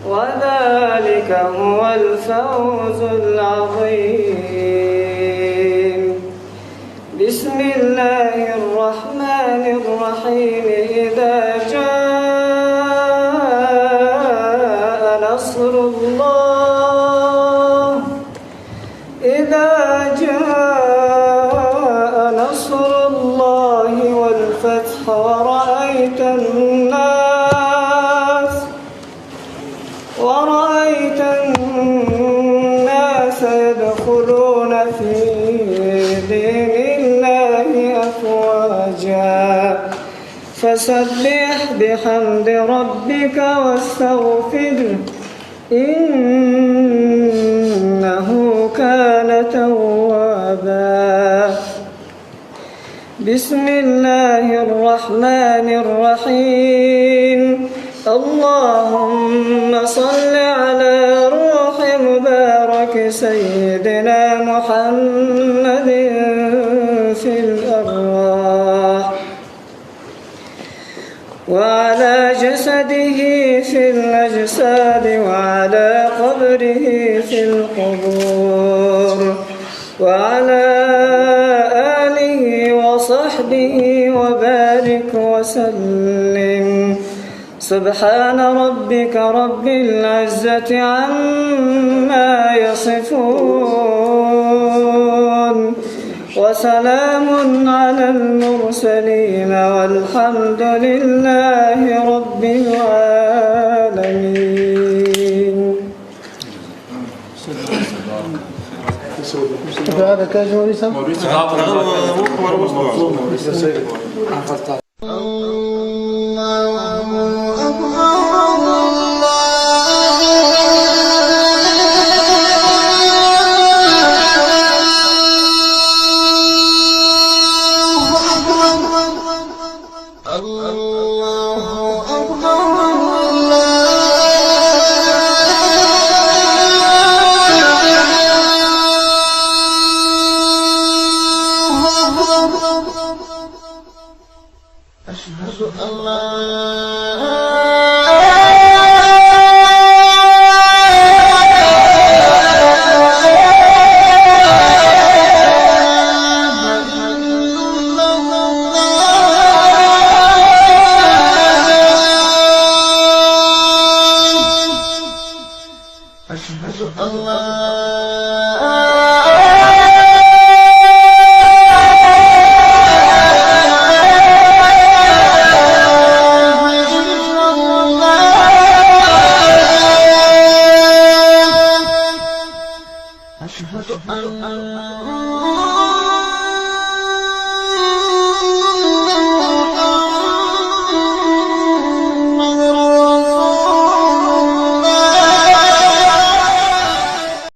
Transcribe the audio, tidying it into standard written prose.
وذلك هو الفوز العظيم. بسم الله الرحمن الرحيم. إذا جاء نصر الله والفتح ورأيت الناس يدخلون في دين الله أفواجا فسبح بحمد ربك واستغفره إنه كان توابا. بسم الله الرحمن الرحيم. اللهم صل على روح مبارك سيدنا محمد في الأرواح وعلى جسده في الأجساد وعلى قبره في القبور وعلى آله وصحبه وبارك وسلم. سبحان ربك رب العزة عما يصفون وسلام على المرسلين والحمد لله رب العالمين. هذا كاجو لسه أشهد أن لا أشهد أن